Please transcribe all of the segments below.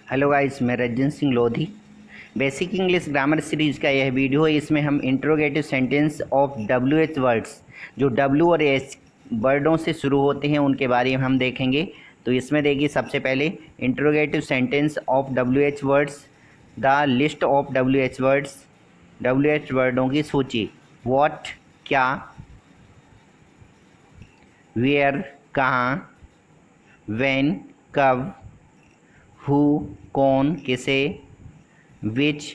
Hello guys, मैं Ranjan Singh Lodhi. Basic English grammar series का यह वीडियो है। इसमें हम interrogative sentence of W H words, जो डब्ल्यू और एच वर्डों से शुरू होते हैं, उनके बारे में हम देखेंगे। तो इसमें देखिए, सबसे पहले interrogative sentence of W H words, the list of W H words, W H वर्डों की सूची। व्हाट क्या, वेयर कहाँ, व्हेन कब, हु कौन किसे, विच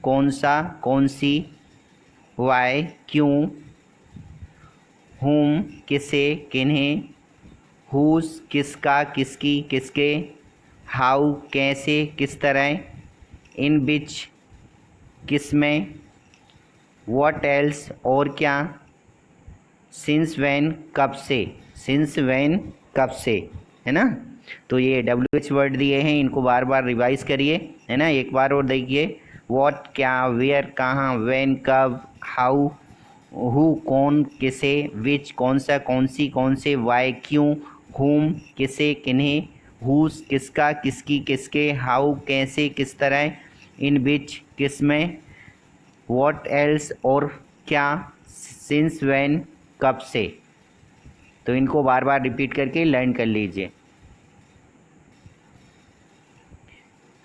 कौन सा कौन सी, वाई क्यों, हुम किसे किन्हें, हुज किसका किसकी किसके, हाउ कैसे किस तरह, इन बिच किस में, व्हाट एल्स और क्या, सिंस व्हेन कब से, सिंस व्हेन कब से, है ना। तो ये डब्ल्यू एच वर्ड दिए हैं, इनको बार बार रिवाइज करिए, है ना। एक बार और देखिए, व्हाट क्या, वेयर कहाँ, व्हेन कब, हाउ हु कौन किसे, विच कौन सा कौन सी कौन से, वाई क्यों, हुम किसे किन्हें, हुज किसका किसकी किसके, हाउ कैसे किस तरह, इन बिच किस में, व्हाट एल्स और क्या, सिंस व्हेन कब से। तो इनको बार बार रिपीट करके लर्न कर लीजिए।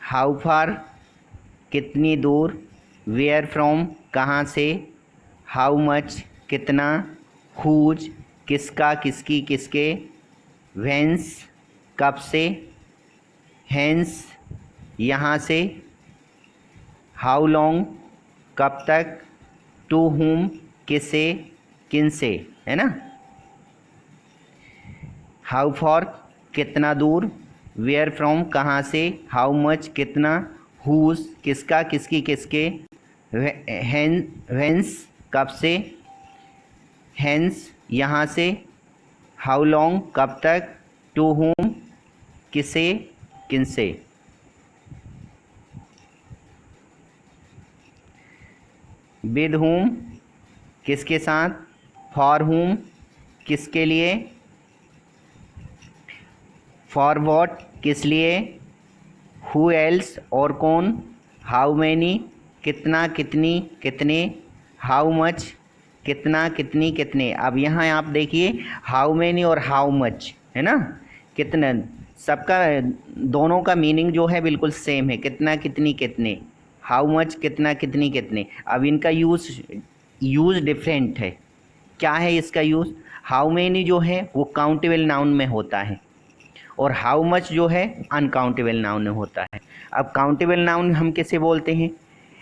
हाउ फार कितनी दूर, वेयर फ्रॉम कहाँ से, हाउ मच कितना, हुज किसका किसकी किसके, व्हेंस कब से, हैंस यहाँ से, हाउ लॉन्ग कब तक, टू हुम किसे किन से, है ना। हाउ फॉर कितना दूर, वेयर फ्रॉम कहाँ से, हाउ मच कितना, हुज किसका किसकी किसके, व्हेंस कब से, हैंस यहाँ से, हाउ लॉन्ग कब तक, टू हुम किसे किन से। विद हुम किसके साथ, फॉर हुम किसके लिए, फॉर वॉट किस लिए, हु एल्स और कौन, हाउ मैनी कितना कितनी कितने, हाउ मच कितना कितनी कितने। अब यहाँ आप देखिए, हाउ मैनी और हाउ मच, है ना, कितना, सबका दोनों का मीनिंग जो है बिल्कुल सेम है, कितना कितनी कितने, हाउ मच कितना कितनी कितने। अब इनका यूज़ डिफरेंट है। क्या है इसका यूज़, हाउ मैनी जो है वो काउंटेबल नाउन में होता है, और हाउ मच जो है अनकाउंटेबल नाउन में होता है। अब काउंटेबल नाउन हम किसे बोलते हैं,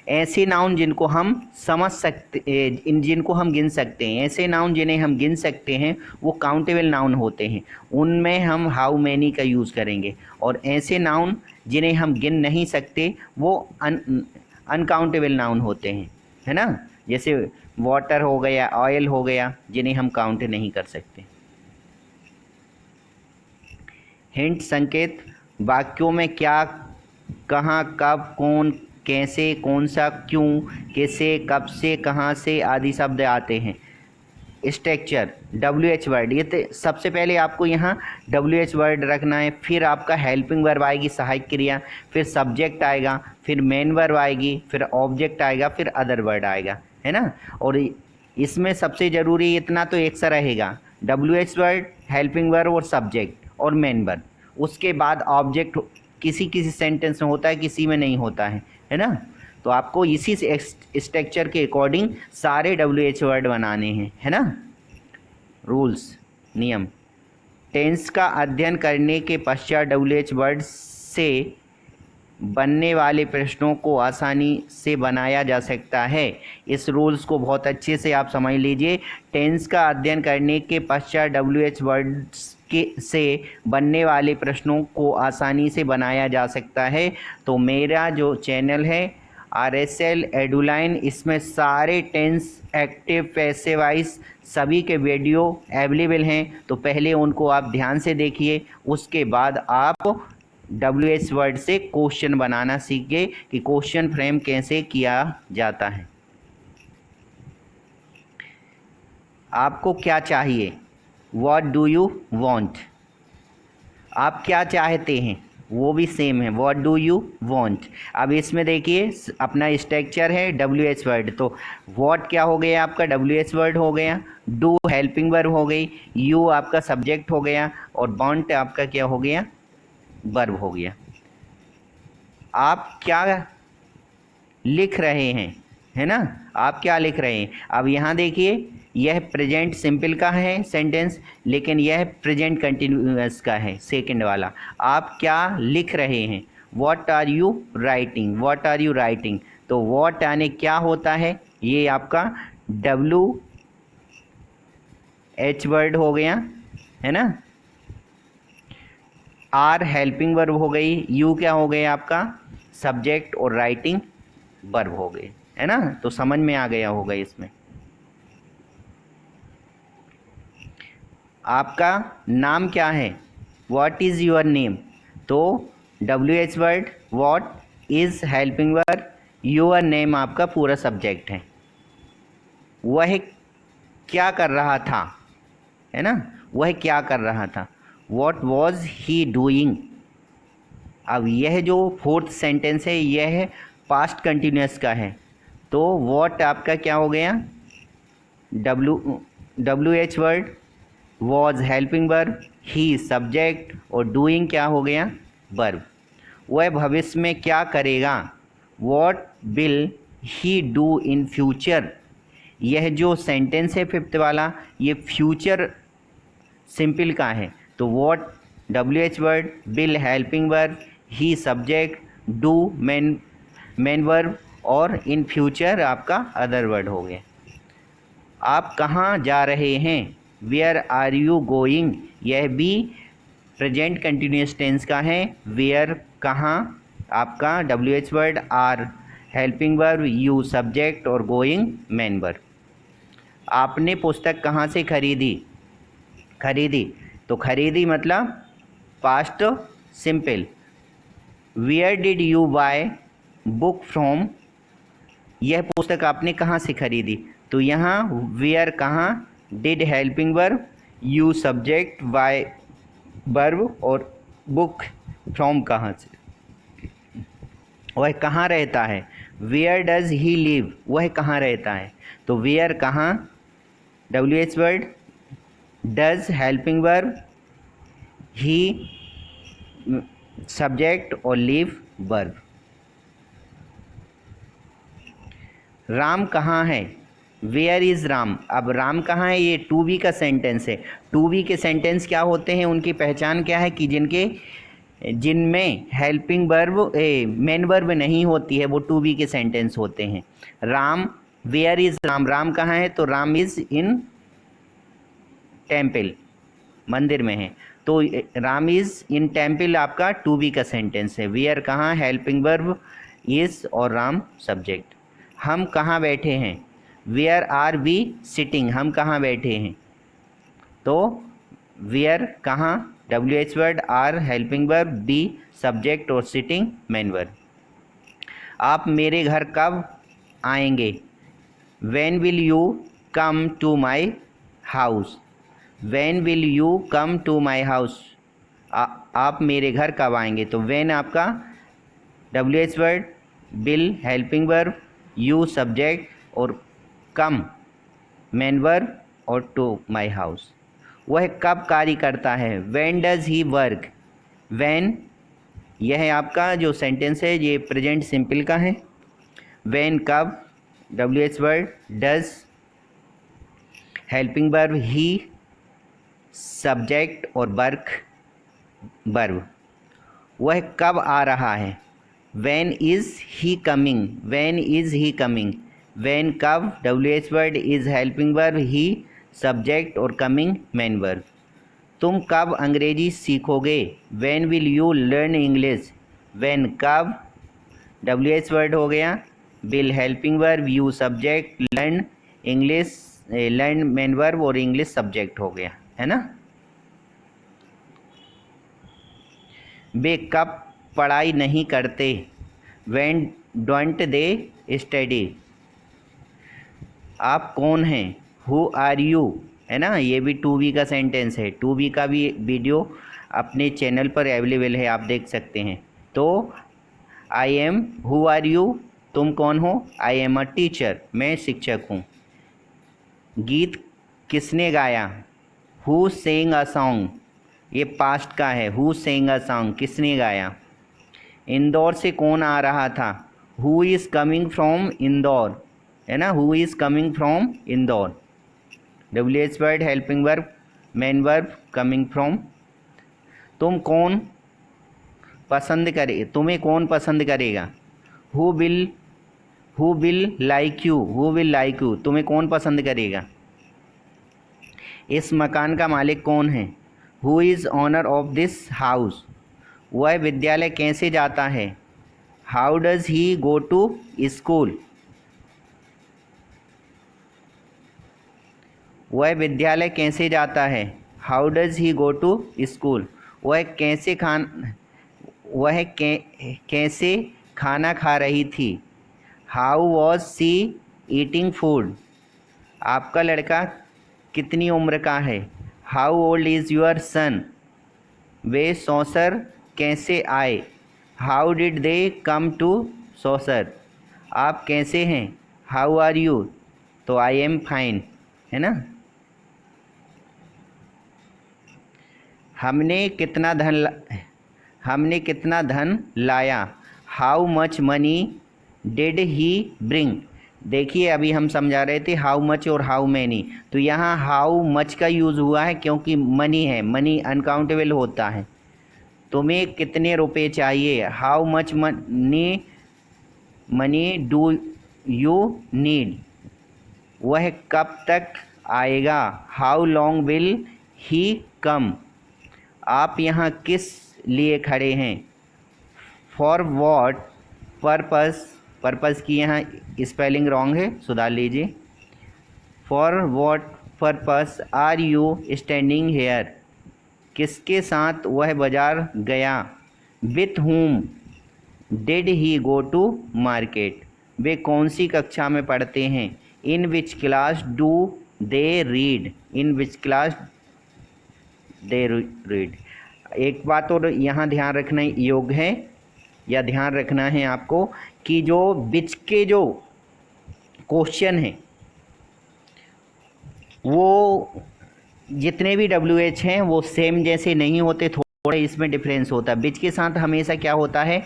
ऐसे नाउन जिनको हम समझ सकते, जिनको हम गिन सकते हैं, ऐसे नाउन जिन्हें हम गिन सकते हैं वो काउंटेबल नाउन होते हैं, उनमें हम हाउ मैनी का यूज़ करेंगे। और ऐसे नाउन जिन्हें हम गिन नहीं सकते वो अनकाउंटेबल नाउन होते हैं, है ना। जैसे वाटर हो गया, ऑयल हो गया, जिन्हें हम काउंट नहीं कर सकते। हिंट संकेत, वाक्यों में क्या, कहाँ, कब, कौन, कैसे, कौन सा, क्यों, कैसे, कब से, कहाँ से आदि शब्द आते हैं। स्ट्रक्चर डब्ल्यू एच वर्ड, ये सबसे पहले आपको यहाँ डब्ल्यू एच वर्ड रखना है, फिर आपका हेल्पिंग वर्ब आएगी सहायक क्रिया, फिर सब्जेक्ट आएगा, फिर मेन वर्ब आएगी, फिर ऑब्जेक्ट आएगा, फिर अदर वर्ड आएगा, है ना। और इसमें सबसे ज़रूरी इतना तो एक सा रहेगा, W H word, helping verb और सब्जेक्ट और मेन वर्ब। उसके बाद ऑब्जेक्ट किसी किसी सेंटेंस में होता है, किसी में नहीं होता है ना। तो आपको इसी स्ट्रक्चर के अकॉर्डिंग सारे डब्ल्यू एच वर्ड बनाने हैं, है ना। रूल्स, नियम, टेंस का अध्ययन करने के पश्चात डब्ल्यू एच वर्ड से बनने वाले प्रश्नों को आसानी से बनाया जा सकता है। इस रूल्स को बहुत अच्छे से आप समझ लीजिए। टेंस का अध्ययन करने के पश्चात डब्ल्यू एच वर्ड्स के से बनने वाले प्रश्नों को आसानी से बनाया जा सकता है। तो मेरा जो चैनल है RSL एडुलाइन, इसमें सारे टेंस, एक्टिव, पैसिव वॉइस सभी के वीडियो अवेलेबल हैं। तो पहले उनको आप ध्यान से देखिए, उसके बाद आप डब्ल्यू एच वर्ड से क्वेश्चन बनाना सीखिए कि क्वेश्चन फ्रेम कैसे किया जाता है। आपको क्या चाहिए, व्हाट डू यू वांट, आप क्या चाहते हैं, वो भी सेम है, व्हाट डू यू वांट। अब इसमें देखिए अपना स्ट्रक्चर है डब्ल्यू एच वर्ड, तो व्हाट क्या हो गया आपका डब्ल्यू एच वर्ड हो गया, डू हेल्पिंग वर्ब हो गई, यू आपका सब्जेक्ट हो गया और वांट आपका क्या हो गया, वर्ब हो गया। आप क्या लिख रहे हैं, है ना, आप क्या लिख रहे हैं। अब यहाँ देखिए यह प्रेजेंट सिंपल का है सेंटेंस, लेकिन यह प्रेजेंट कंटिन्यूअस का है सेकंड वाला। आप क्या लिख रहे हैं, what are you writing, what are you writing. तो व्हाट यानी क्या होता है, ये आपका डब्ल्यू एच वर्ड हो गया, है ना। आर हेल्पिंग वर्ब हो गई, यू क्या हो गया आपका सब्जेक्ट और राइटिंग वर्ब हो गए, है ना। तो समझ में आ गया होगा इसमें। आपका नाम क्या है, व्हाट इज़ योर नेम, तो W H word what is helping verb, your name आपका पूरा सब्जेक्ट है। वह क्या कर रहा था, है ना, वह क्या कर रहा था, व्हाट वॉज ही डूइंग। अब यह जो फोर्थ सेंटेंस है यह पास्ट कंटिन्यूअस का है, तो व्हाट आपका क्या हो गया W H word, was helping verb, he subject और डूइंग क्या हो गया वर्ब। वह भविष्य में क्या करेगा, what will he do in future. यह जो सेंटेंस है फिफ्थ वाला ये फ्यूचर सिंपल का है, तो what W H word, will helping verb, he subject, do main verb और इन फ्यूचर आपका अदर वर्ड हो गया। आप कहाँ जा रहे हैं, वेयर आर यू गोइंग, यह भी प्रेजेंट कंटिन्यूअस टेंस का है। वेयर कहाँ आपका W H word, are helping verb, you subject और गोइंग मेन वर्ब। आपने पुस्तक कहाँ से खरीदी, खरीदी, तो खरीदी मतलब past simple. Where did you buy book from, यह पुस्तक आपने कहाँ से खरीदी, तो यहाँ वेयर कहाँ, did helping verb, you subject, buy verb और बुक फ्रॉम कहाँ से, वह कहाँ रहता है। वेयर डज ही लिव, वह कहाँ रहता है, तो वेयर कहाँ W H word, does helping verb, he subject और लिव वर्ब। राम कहाँ है, वेयर इज़ राम। अब राम कहाँ है ये टू बी का सेंटेंस है। टू बी के सेंटेंस क्या होते हैं, उनकी पहचान क्या है कि जिनमें हेल्पिंग वर्ब मेन वर्ब नहीं होती है वो टू बी के सेंटेंस होते हैं। राम, वेयर इज़ राम, राम कहाँ है, तो राम इज़ इन टेम्पल, मंदिर में है, तो राम इज़ इन टेम्पल आपका टू बी का सेंटेंस है। वेयर कहाँ हेल्पिंग वर्ब इज़ और राम सब्जेक्ट। हम कहाँ बैठे हैं, वेयर आर वी सिटिंग, हम कहाँ बैठे हैं, तो वेयर कहाँ W H word, are helping verb, we subject और सिटिंग मेन वर्ब। आप मेरे घर कब आएंगे, when will you come to my house, when will you come to my house. आप मेरे घर कब आएंगे, तो व्हेन आपका W H word, will helping verb, you subject और कम मेन वर्ब और टू माई हाउस। वह कब कार्य करता है, when does he work, when यह आपका जो सेंटेंस है ये प्रेजेंट सिंपल का है। व्हेन कब W H word, does helping verb, he subject और वर्क वर्ब। वह कब आ रहा है, when is he coming, when is he coming. When कब W H word, is helping verb, he subject और कमिंग मेन वर्ब। तुम कब अंग्रेजी सीखोगे, when will you learn English. When कब डब्ल्यू एच वर्ड हो गया, will helping verb, you subject, learn English, learn main verb और इंग्लिश सब्जेक्ट हो गया, है ना। वे कब पढ़ाई नहीं करते, व्हेन डोंट दे स्टडी। आप कौन हैं, हु आर यू, है ना, ये भी टू बी का सेंटेंस है। टू बी का भी वीडियो अपने चैनल पर अवेलेबल है, आप देख सकते हैं। तो I am, who are you, तुम कौन हो? आई एम अ टीचर, मैं शिक्षक हूँ। गीत किसने गाया? हु सेंग अ सॉन्ग, ये पास्ट का है। हु सेंग अ सॉन्ग, किसने गाया? इंदौर से कौन आ रहा था? Who is coming from Indore, है ना, who is coming from Indore. WH word, helping verb, main verb, coming from. तुम कौन पसंद करे, तुम्हें कौन पसंद करेगा? Who will, who will like you, who will like you, तुम्हें कौन पसंद करेगा? इस मकान का मालिक कौन है? Who is owner of this house. वह विद्यालय कैसे जाता है? How does he go to school. वह विद्यालय कैसे जाता है? How does he go to school. वह कैसे खाना खा रही थी? How was she eating food. आपका लड़का कितनी उम्र का है? How old is your son. वे सौसर कैसे आए? How did they come to सौसर। आप कैसे हैं? How are you. तो आई एम फाइन, है ना। हमने कितना धन लाया? How much money did he bring. देखिए अभी हम समझा रहे थे हाउ मच और हाउ मैनी, तो यहाँ हाउ मच का यूज़ हुआ है क्योंकि मनी है, मनी अनकाउंटेबल होता है। तुम्हें कितने रुपए चाहिए? How much money do you need. वह कब तक आएगा? हाउ लॉन्ग विल ही कम। आप यहाँ किस लिए खड़े हैं? For what purpose. पर्पस की यहाँ स्पेलिंग रॉन्ग है, सुधार लीजिए। For what purpose are you standing here. किसके साथ वह बाजार गया? With whom did he go to market. वे कौन सी कक्षा में पढ़ते हैं? In which class do they read. In which class they read. एक बात और यहाँ ध्यान रखना योग्य है, या ध्यान रखना है आपको, कि जो विच के जो क्वेश्चन हैं वो जितने भी WH हैं वो सेम जैसे नहीं होते, थोड़ा इसमें डिफरेंस होता है। विच के साथ हमेशा क्या होता है?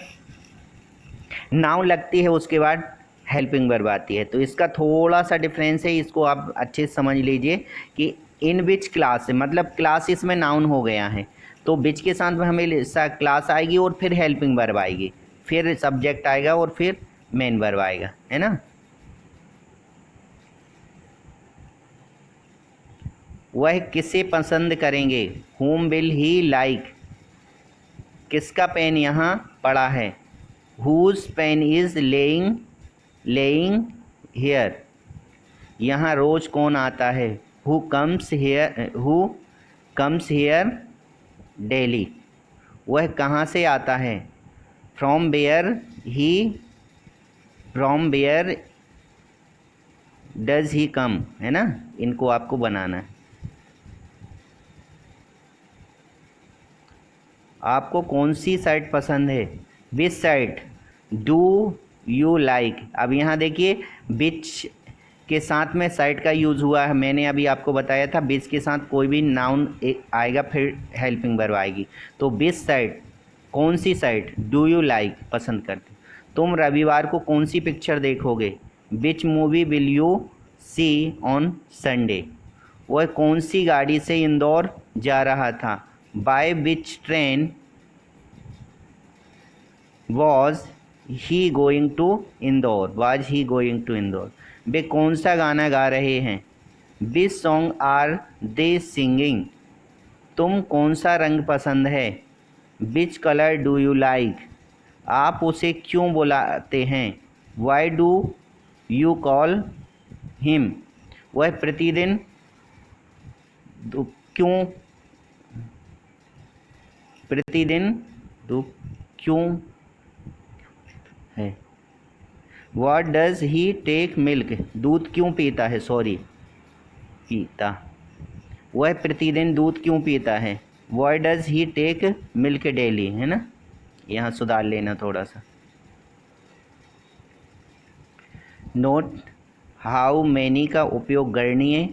नाउन लगती है, उसके बाद हेल्पिंग वर्ब आती है, तो इसका थोड़ा सा डिफरेंस है, इसको आप अच्छे से समझ लीजिए कि इन विच क्लास, मतलब क्लास इसमें नाउन हो गया है, तो विच के साथ में हमेशा क्लास आएगी और फिर हेल्पिंग वर्ब आएगी, फिर सब्जेक्ट आएगा और फिर मेन वर्ब आएगा, है ना। वह किसे पसंद करेंगे? whom will he like। किसका पेन यहाँ पड़ा है? whose pen is laying here। यहाँ रोज कौन आता है? who comes here daily। वह कहाँ से आता है? from where does he come, है ना। इनको आपको बनाना है। आपको कौन सी साइड पसंद है? Which side do you like. अब यहाँ देखिए विच के साथ में साइड का यूज़ हुआ है, मैंने अभी आपको बताया था विच के साथ कोई भी नाउन आएगा फिर हेल्पिंग वर्ब आएगी, तो विच साइड, कौन सी साइड डू यू लाइक, पसंद करते। तुम रविवार को कौन सी पिक्चर देखोगे? Which movie will you see on Sunday. वह कौन सी गाड़ी से इंदौर जा रहा था? By which train was he going to Indore. was he going to Indore. वे कौन सा गाना गा रहे हैं? which song are they singing। तुम कौन सा रंग पसंद है? which color do you like। आप उसे क्यों बुलाते हैं? why do you call him। वह प्रतिदिन क्यों क्यों है। What does he take milk। दूध क्यों पीता है, सॉरी, पीता। वह प्रतिदिन दूध क्यों पीता है? Why does he take milk daily, है ना, यहाँ सुधार लेना थोड़ा सा। नोट हाउ मैनी का उपयोग गणनीय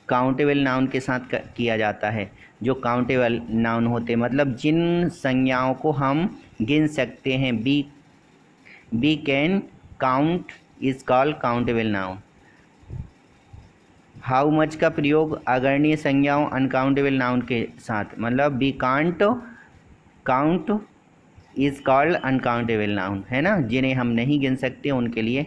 काउंटेबल नाउन के साथ किया जाता है। जो काउंटेबल नाउन होते मतलब जिन संज्ञाओं को हम गिन सकते हैं, we can count is called countable noun. How much का प्रयोग अगणनीय संज्ञाओं अनकाउंटेबल नाउन के साथ, मतलब we can't count is called uncountable noun, है ना, जिन्हें हम नहीं गिन सकते उनके लिए